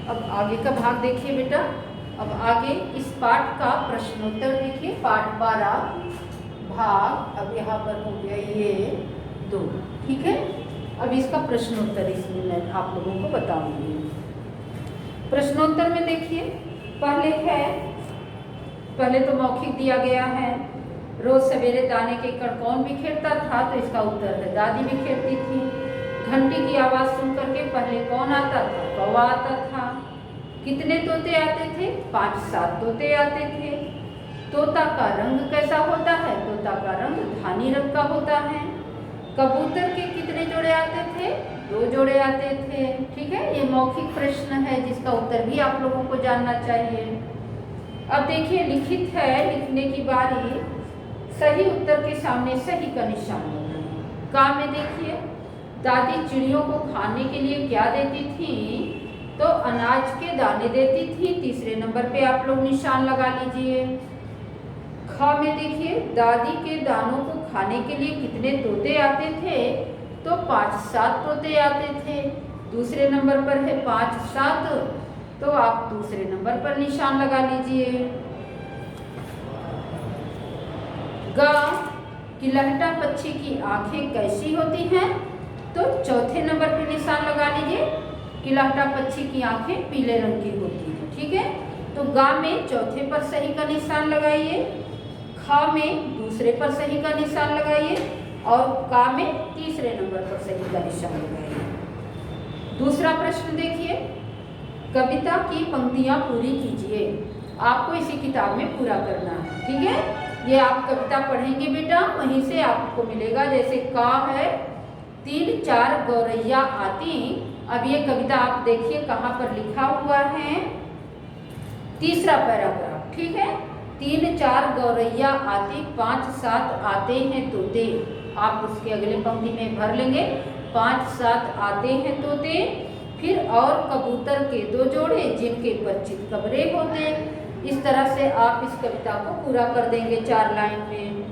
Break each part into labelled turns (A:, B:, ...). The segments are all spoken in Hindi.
A: अब आगे का भाग देखिए बेटा। अब आगे इस पाठ का प्रश्नोत्तर देखिए, पाठ 12 भाग, अब यहाँ पर हो गया ये 2, ठीक है। अब इसका प्रश्नोत्तर इसमें मैं आप लोगों को बताऊंगी। प्रश्नोत्तर में देखिए, पहले तो मौखिक दिया गया है, रोज सवेरे दाने के कण कौन बिखेरता था, तो इसका उत्तर है दादी बिखेरती थी। घंटी की आवाज सुन करके पहले कौन आता था, कौवा आता था। कितने तोते आते थे, 5-7 तोते आते थे। तोता का रंग कैसा होता है, तोता का रंग धानी रंग का होता है। कबूतर के कितने जोड़े आते थे, 2 जोड़े आते थे, ठीक है। ये मौखिक प्रश्न है जिसका उत्तर भी आप लोगों को जानना चाहिए। अब देखिए लिखित है, लिखने की बारी। सही उत्तर के सामने सही का निशान लगाएं। का में देखिए, दादी चिड़ियों को खाने के लिए क्या देती थी, तो अनाज के दाने देती थी। तीसरे नंबर पे आप लोग निशान लगा लीजिए। ख में देखिए, दादी के दानों को खाने के लिए कितने तोते आते थे, तो 5-7 तोते आते थे। दूसरे नंबर पर है 5-7, तो आप दूसरे नंबर पर निशान लगा लीजिए। ग, गिलहटा पक्षी की आंखें कैसी होती हैं, तो चौथे नंबर पर निशान लगा लीजिए। गिलहटा पक्षी की आंखें पीले रंग की होती हैं, ठीक है। तो गा में चौथे पर सही का निशान लगाइए, ख में दूसरे पर सही का निशान लगाइए, और का में तीसरे नंबर पर सही का निशान लगाइए। दूसरा प्रश्न देखिए, कविता की पंक्तियां पूरी कीजिए। आपको इसी किताब में पूरा करना है, ठीक है। ये आप कविता पढ़ेंगे बेटा, वहीं से आपको मिलेगा। जैसे का है, 3-4 गौरैया आती। अब ये कविता आप देखिए कहाँ पर लिखा हुआ है, तीसरा पैराग्राफ, ठीक है। 3-4 गौरैया आती, 5-7 आते हैं तोते। आप उसके अगले पंक्ति में भर लेंगे, 5-7 आते हैं तोते। फिर और कबूतर के 2 जोड़े, जिनके पर चितकबरे होते। इस तरह से आप इस कविता को पूरा कर देंगे 4 लाइन में।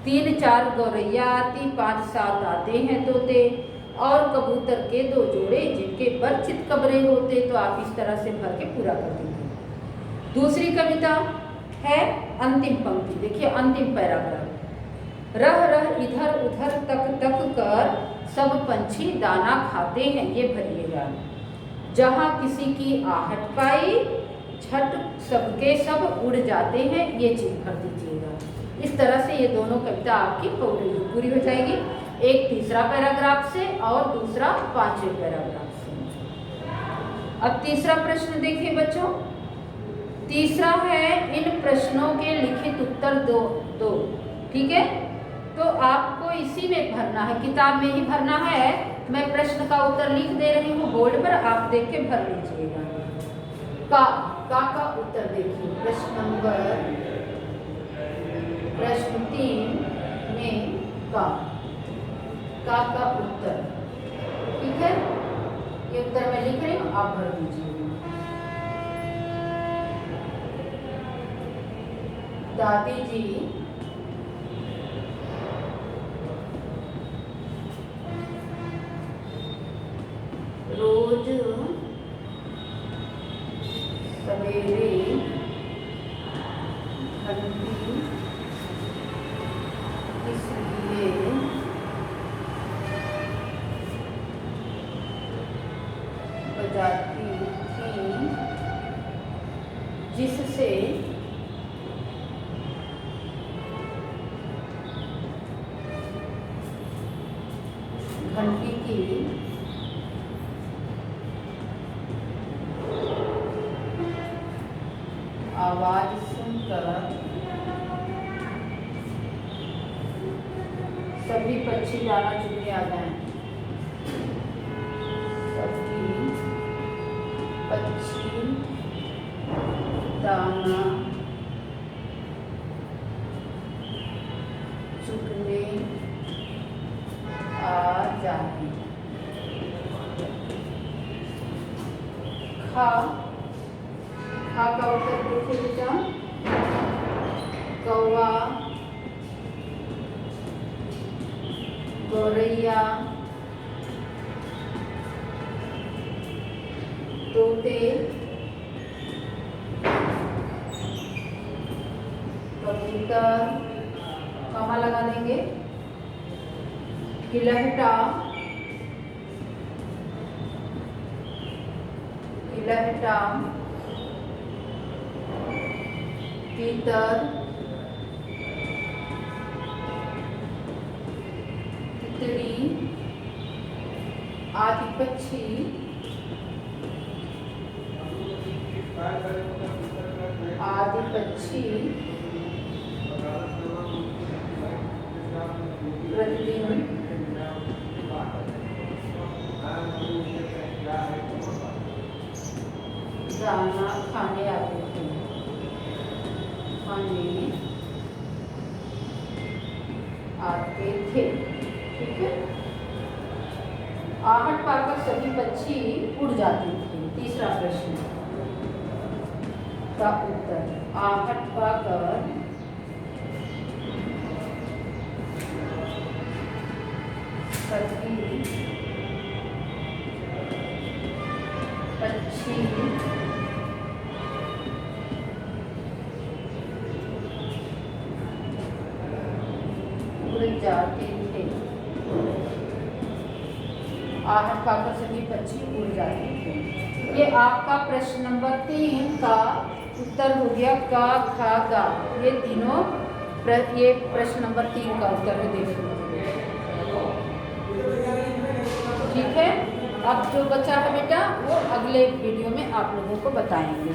A: 3-4 गौरैया आती, 5-7 आते हैं तोते, और कबूतर के 2 जोड़े, जिनके पर चितकबरे होते। तो आप इस तरह से भर के पूरा कर देंगे। दूसरी कविता है अंतिम पंक्ति, देखिए अंतिम पैराग्राफ। रह रह इधर उधर तक तक कर, सब पंछी दाना खाते हैं, ये भरिएगा। जहाँ किसी की आहट पाई, झट सबके सब उड़ जाते हैं, ये चीज भर दीजिएगा। इस तरह से ये दोनों कविता आपकी पूरी हो जाएगी, एक तीसरा पैराग्राफ से और दूसरा 5वें पैराग्राफ से। अब तीसरा प्रश्न देखिए बच्चों। तीसरा है, इन प्रश्नों के लिखित उत्तर दो, ठीक है। तो आपको इसी में भरना है, किताब में ही भरना है। मैं प्रश्न का उत्तर लिख दे रही हूँ बोर्ड पर, आप देख के भर लीजिएगा। का उत्तर देखिए, प्रश्न 3 में का उत्तर, ठीक है। ये उत्तर मैं लिख रही हूँ, आप भर दीजिएगा। दादी जी रोज सवेरे घंटी इसलिए बजाती थी, जिससे घंटी की आवाज सुनकर सभी पक्षी दाना चुनने आ जाएं। सभी पक्षी दाना चुनने आ जाएं। खा का उत्तर देखिए बेटा, कौवा, गौरैया, तोते, कबूतर, कमा लगा देंगे, गिलहटा, तीतर, तितली आदि पक्षी प्रतिदिन दाना खाने आते थे। ठीक है। आहट पाकर सभी पक्षी उड़ जाते थे। तीसरा प्रश्न का उत्तर, आहट पाकर सभी पक्षी उड़ जाते थे। आहट पाकर सभी पक्षी उड़ जाते थे। ये आपका प्रश्न नंबर 3 का उत्तर हो गया। का, खा, गा, ये तीनों ये प्रश्न नंबर 3 का उत्तर है। देखो ठीक है। अब जो बचा है बेटा वो अगले वीडियो में आप लोगों को बताएंगे।